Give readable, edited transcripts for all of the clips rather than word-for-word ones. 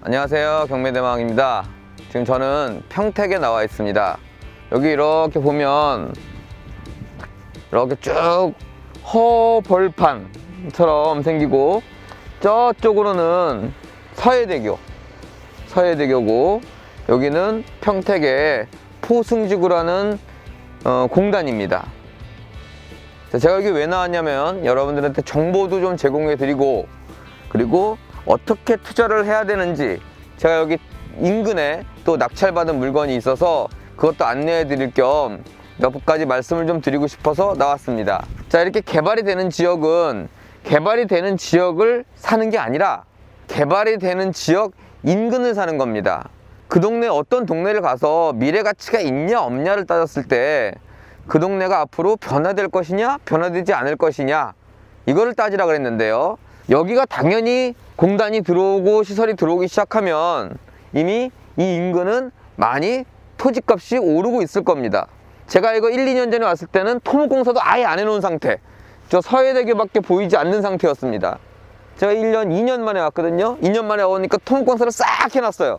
안녕하세요, 경매대망입니다. 지금 저는 평택에 나와 있습니다. 여기 이렇게 보면 이렇게 쭉 허벌판처럼 생기고, 저쪽으로는 서해대교고, 여기는 평택의 포승지구라는 공단입니다. 제가 여기 왜 나왔냐면 여러분들한테 정보도 좀 제공해 드리고, 그리고 어떻게 투자를 해야 되는지, 제가 여기 인근에 또 낙찰받은 물건이 있어서 그것도 안내해 드릴 겸 몇 가지 말씀을 좀 드리고 싶어서 나왔습니다. 자, 이렇게 개발이 되는 지역은 개발이 되는 지역을 사는 게 아니라 개발이 되는 지역 인근을 사는 겁니다. 그 동네, 어떤 동네를 가서 미래 가치가 있냐 없냐를 따졌을 때 그 동네가 앞으로 변화될 것이냐 변화되지 않을 것이냐, 이거를 따지라 그랬는데요. 여기가 당연히 공단이 들어오고 시설이 들어오기 시작하면 이미 이 인근은 많이 토지값이 오르고 있을 겁니다. 제가 이거 1, 2년 전에 왔을 때는 토목공사도 아예 안 해놓은 상태, 저 서해대교밖에 보이지 않는 상태였습니다. 제가 1년, 2년 만에 왔거든요. 2년 만에 오니까 토목공사를 싹 해놨어요.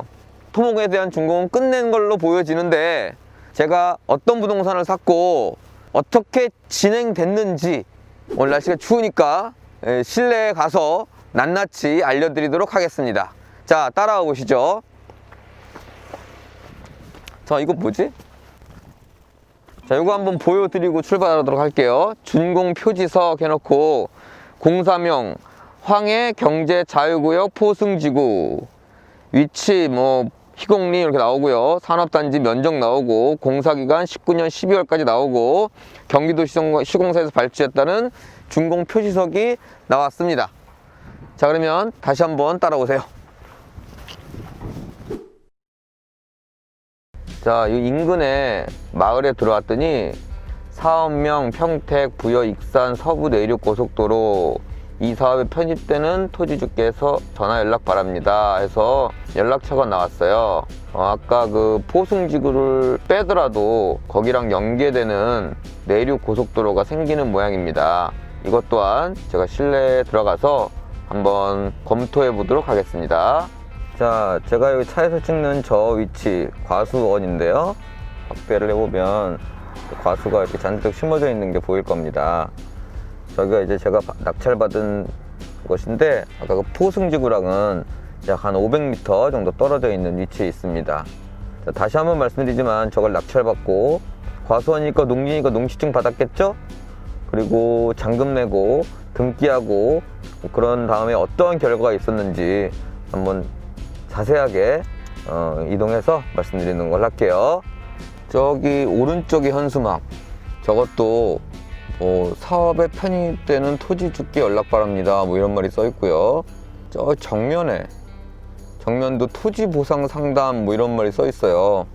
토목에 대한 준공은 끝낸 걸로 보여지는데, 제가 어떤 부동산을 샀고 어떻게 진행됐는지 오늘 날씨가 추우니까 실내에 가서 낱낱이 알려드리도록 하겠습니다. 자, 따라와 보시죠. 자, 이거 뭐지? 자, 이거 한번 보여드리고 출발하도록 할게요. 준공 표지석 해놓고 공사명 황해경제자유구역 포승지구, 위치 희곡리 이렇게 나오고요. 산업단지 면적 나오고, 공사기간 19년 12월까지 나오고, 경기도시공사에서 발주했다는 준공 표지석이 나왔습니다. 자, 그러면 다시 한번 따라오세요. 자, 이 인근에 마을에 들어왔더니 사업명 평택 부여 익산 서부 내륙 고속도로, 이 사업에 편입되는 토지주께서 전화 연락 바랍니다 해서 연락처가 나왔어요. 아까 그 포승지구를 빼더라도 거기랑 연계되는 내륙 고속도로가 생기는 모양입니다. 이것 또한 제가 실내에 들어가서 한번 검토해 보도록 하겠습니다. 자, 제가 여기 차에서 찍는 저 위치 과수원인데요. 확대를 해보면 과수가 이렇게 잔뜩 심어져 있는 게 보일 겁니다. 저기가 이제 제가 낙찰받은 곳인데, 아까 그 포승지구랑은 약 한 500m 정도 떨어져 있는 위치에 있습니다. 자, 다시 한번 말씀드리지만 저걸 낙찰받고 과수원이니까 농지니까 농지증 받았겠죠? 그리고 잔금 내고 등기하고 그런 다음에 어떠한 결과가 있었는지 한번 자세하게 이동해서 말씀드리는 걸 할게요. 저기 오른쪽이 현수막, 저것도 사업에 편입되는 토지주께 연락 바랍니다 이런 말이 써 있고요. 저 정면도 토지보상 상담 이런 말이 써 있어요.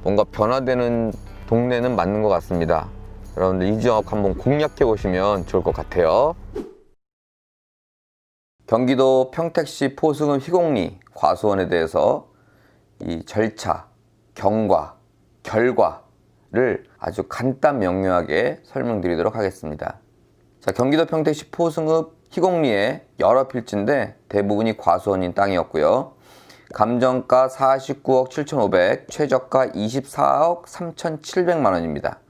뭔가 변화되는 동네는 맞는 것 같습니다. 여러분들 이 지역 한번 공략해 보시면 좋을 것 같아요. 경기도 평택시 포승읍 희곡리 과수원에 대해서 이 절차, 경과, 결과를 아주 간단 명료하게 설명드리도록 하겠습니다. 자, 경기도 평택시 포승읍 희곡리의 여러 필지인데 대부분이 과수원인 땅이었고요. 감정가 49억 7,500, 최저가 24억 3,700만 원입니다.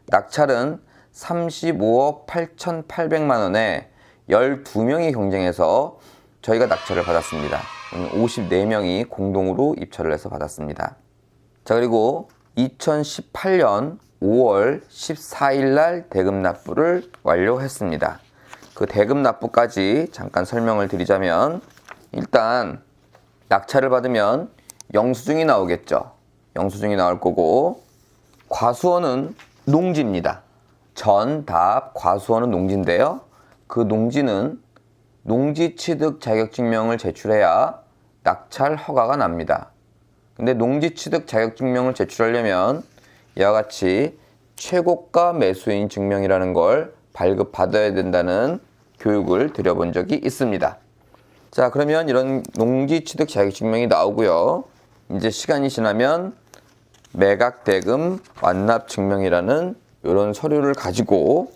낙찰은 35억 8,800만 원에 12명이 경쟁해서 저희가 낙찰을 받았습니다. 54명이 공동으로 입찰을 해서 받았습니다. 자, 그리고 2018년 5월 14일 날 대금 납부를 완료했습니다. 그 대금 납부까지 잠깐 설명을 드리자면, 일단 낙찰을 받으면 영수증이 나오겠죠. 영수증이 나올 거고, 과수원은 농지입니다. 전답 과수원은 농지인데요. 그 농지는 농지취득 자격증명을 제출해야 낙찰 허가가 납니다. 근데 농지취득 자격증명을 제출하려면 이와 같이 최고가 매수인 증명이라는 걸 발급받아야 된다는 교육을 드려본 적이 있습니다. 자, 그러면 이런 농지취득 자격증명이 나오고요. 이제 시간이 지나면 매각대금 완납증명이라는 이런 서류를 가지고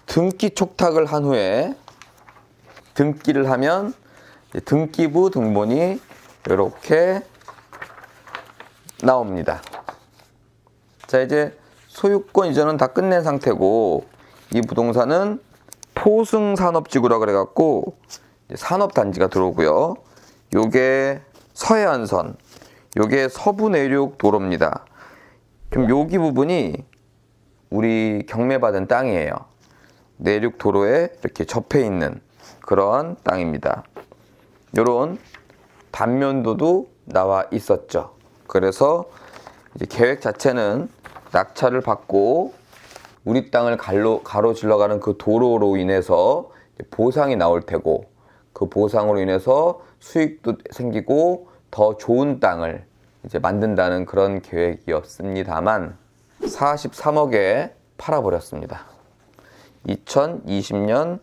등기 촉탁을 한 후에 등기를 하면 등기부 등본이 이렇게 나옵니다. 자, 이제 소유권 이전은 다 끝낸 상태고, 이 부동산은 포승산업지구라 그래갖고 산업단지가 들어오고요. 요게 서해안선, 요게 서부내륙도로입니다. 그럼 여기 부분이 우리 경매받은 땅이에요. 내륙도로에 이렇게 접해 있는 그런 땅입니다. 요런 단면도도 나와 있었죠. 그래서 이제 계획 자체는 낙찰을 받고 우리 땅을 가로질러가는 그 도로로 인해서 보상이 나올 테고, 그 보상으로 인해서 수익도 생기고 더 좋은 땅을 이제 만든다는 그런 계획이었습니다만 43억에 팔아버렸습니다. 2020년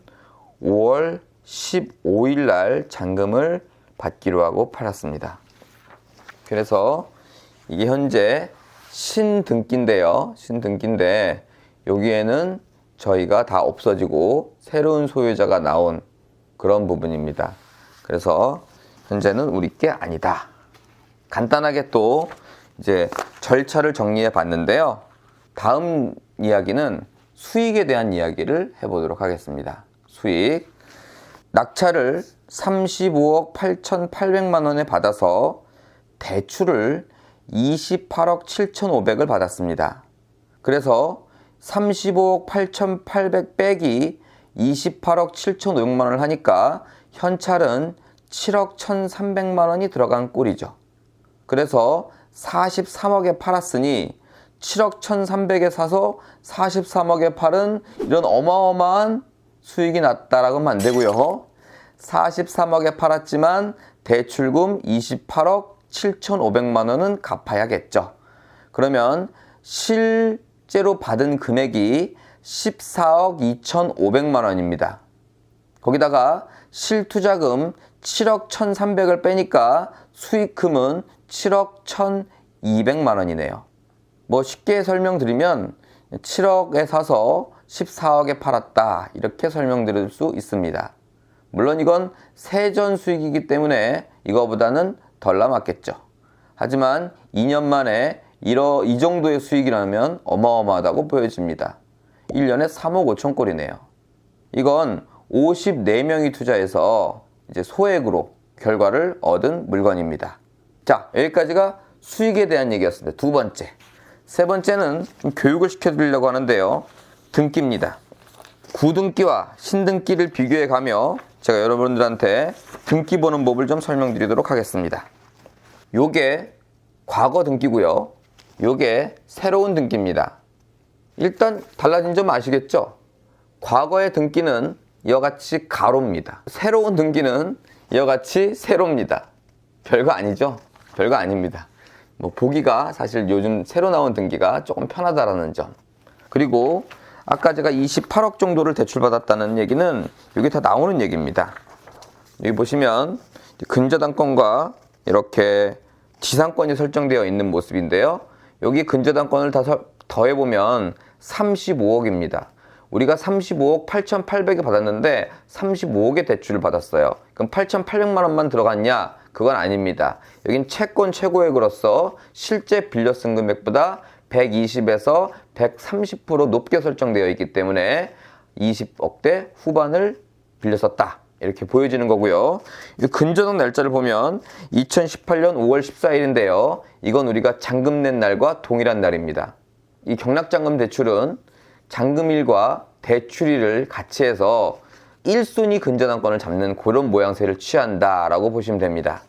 5월 15일 날 잔금을 받기로 하고 팔았습니다. 그래서 이게 현재 신등기인데요. 신등기인데 여기에는 저희가 다 없어지고 새로운 소유자가 나온 그런 부분입니다. 그래서 현재는 우리 게 아니다. 간단하게 또 이제 절차를 정리해 봤는데요. 다음 이야기는 수익에 대한 이야기를 해보도록 하겠습니다. 수익. 낙찰을 35억 8,800만 원에 받아서 대출을 28억 7,500을 받았습니다. 그래서 35억 8,800 빼기 28억 7,500만 원을 하니까 현찰은 7억 1,300만 원이 들어간 꼴이죠. 그래서 43억에 팔았으니 7억 1,300에 사서 43억에 팔은 이런 어마어마한 수익이 났다라고 하면 안 되고요. 43억에 팔았지만 대출금 28억 7,500만 원은 갚아야겠죠. 그러면 실제로 받은 금액이 14억 2,500만 원입니다. 거기다가 실투자금 7억 1,300을 빼니까 수익금은 7억 1,200만 원이네요. 뭐 쉽게 설명드리면 7억에 사서 14억에 팔았다, 이렇게 설명드릴 수 있습니다. 물론 이건 세전 수익이기 때문에 이거보다는 덜 남았겠죠. 하지만 2년 만에 이 정도의 수익이라면 어마어마하다고 보여집니다. 1년에 3억 5천 꼴이네요. 이건 54명이 투자해서 이제 소액으로 결과를 얻은 물건입니다. 자, 여기까지가 수익에 대한 얘기였습니다. 두 번째. 세 번째는 좀 교육을 시켜드리려고 하는데요. 등기입니다. 구등기와 신등기를 비교해 가며 제가 여러분들한테 등기 보는 법을 좀 설명드리도록 하겠습니다. 요게 과거 등기고요. 요게 새로운 등기입니다. 일단 달라진 점 아시겠죠? 과거의 등기는 이와 같이 가로입니다. 새로운 등기는 이와 같이 세로입니다. 별거 아니죠? 별거 아닙니다. 뭐 보기가 사실 요즘 새로 나온 등기가 조금 편하다라는 점. 그리고 아까 제가 28억 정도를 대출받았다는 얘기는 여기 다 나오는 얘기입니다. 여기 보시면 근저당권과 이렇게 지상권이 설정되어 있는 모습인데요. 여기 근저당권을 다 더해보면 35억입니다. 우리가 35억 8,800에 받았는데 35억의 대출을 받았어요. 그럼 8,800만 원만 들어갔냐? 그건 아닙니다. 여긴 채권 최고액으로서 실제 빌려 쓴 금액보다 120에서 130% 높게 설정되어 있기 때문에 20억대 후반을 빌려 썼다, 이렇게 보여지는 거고요. 이 근저당 날짜를 보면 2018년 5월 14일인데요. 이건 우리가 잔금 낸 날과 동일한 날입니다. 이 경락잔금 대출은 잔금일과 대출일을 같이 해서 1순위 근저당권을 잡는 그런 모양새를 취한다라고 보시면 됩니다.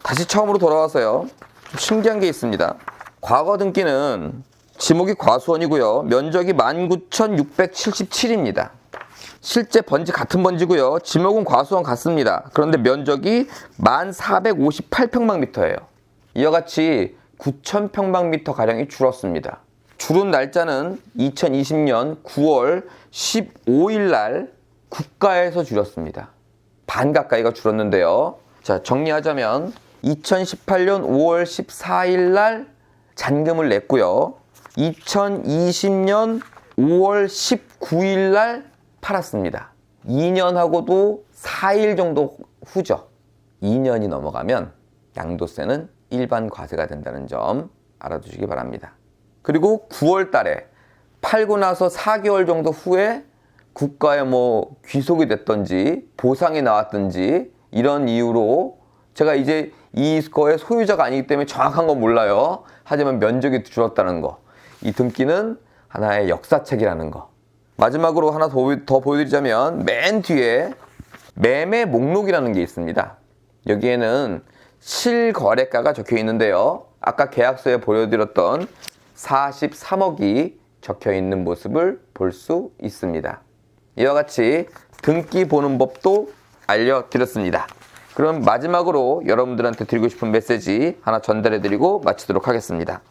다시 처음으로 돌아와서요. 좀 신기한 게 있습니다. 과거 등기는 지목이 과수원이고요. 면적이 19,677입니다. 실제 번지 같은 번지고요. 지목은 과수원 같습니다. 그런데 면적이 1,458평방미터예요. 이와 같이 9,000평방미터 가량이 줄었습니다. 줄은 날짜는 2020년 9월 15일 날 국가에서 줄였습니다. 반 가까이가 줄었는데요. 자, 정리하자면 2018년 5월 14일 날 잔금을 냈고요. 2020년 5월 19일 날 팔았습니다. 2년하고도 4일 정도 후죠. 2년이 넘어가면 양도세는 일반 과세가 된다는 점 알아두시기 바랍니다. 그리고 9월 달에 팔고 나서 4개월 정도 후에 국가에 뭐 귀속이 됐던지 보상이 나왔던지 이런 이유로 제가 이제 이거의 소유자가 아니기 때문에 정확한 건 몰라요. 하지만 면적이 줄었다는 거. 이 등기는 하나의 역사책이라는 거. 마지막으로 하나 더 보여드리자면 맨 뒤에 매매 목록이라는 게 있습니다. 여기에는 실거래가가 적혀 있는데요. 아까 계약서에 보여드렸던 43억이 적혀 있는 모습을 볼 수 있습니다. 이와 같이 등기 보는 법도 알려드렸습니다. 그럼 마지막으로 여러분들한테 드리고 싶은 메시지 하나 전달해드리고 마치도록 하겠습니다.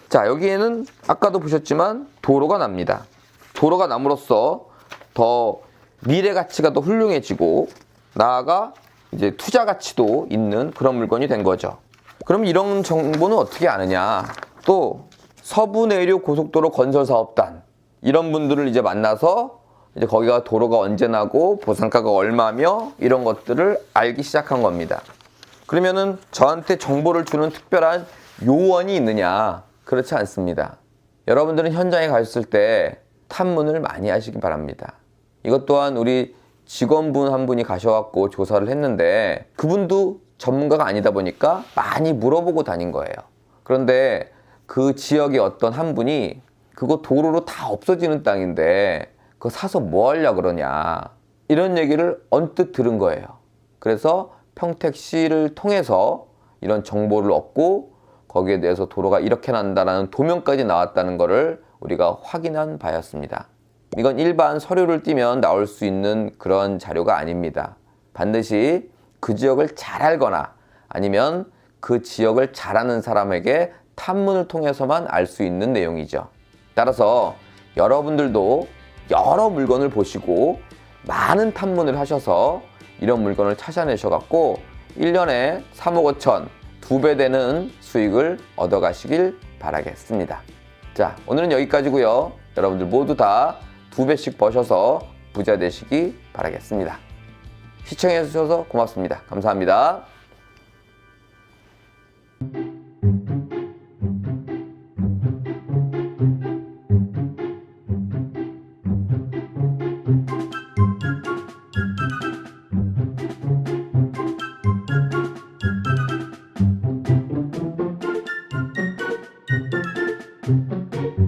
자, 여기에는 아까도 보셨지만 도로가 납니다. 도로가 남으로써 더 미래 가치가 더 훌륭해지고 나아가 이제 투자 가치도 있는 그런 물건이 된 거죠. 그럼 이런 정보는 어떻게 아느냐? 또 서부내륙 고속도로 건설사업단 이런 분들을 이제 만나서 이제 거기가 도로가 언제 나고 보상가가 얼마며 이런 것들을 알기 시작한 겁니다. 그러면은 저한테 정보를 주는 특별한 요원이 있느냐? 그렇지 않습니다. 여러분들은 현장에 가셨을 때 탐문을 많이 하시기 바랍니다. 이것 또한 우리 직원분 한 분이 가셔갖고 조사를 했는데 그분도 전문가가 아니다 보니까 많이 물어보고 다닌 거예요. 그런데 그 지역의 어떤 한 분이 그거 도로로 다 없어지는 땅인데 그거 사서 뭐 하려 그러냐 이런 얘기를 언뜻 들은 거예요. 그래서 평택시를 통해서 이런 정보를 얻고 거기에 대해서 도로가 이렇게 난다라는 도면까지 나왔다는 것을 우리가 확인한 바였습니다. 이건 일반 서류를 띄면 나올 수 있는 그런 자료가 아닙니다. 반드시 그 지역을 잘 알거나 아니면 그 지역을 잘 아는 사람에게 탐문을 통해서만 알 수 있는 내용이죠. 따라서 여러분들도 여러 물건을 보시고 많은 탐문을 하셔서 이런 물건을 찾아내셔갖고 1년에 3억 5천 2배 되는 수익을 얻어가시길 바라겠습니다. 자, 오늘은 여기까지고요. 여러분들 모두 다 2배씩 버셔서 부자 되시기 바라겠습니다. 시청해 주셔서 고맙습니다. 감사합니다.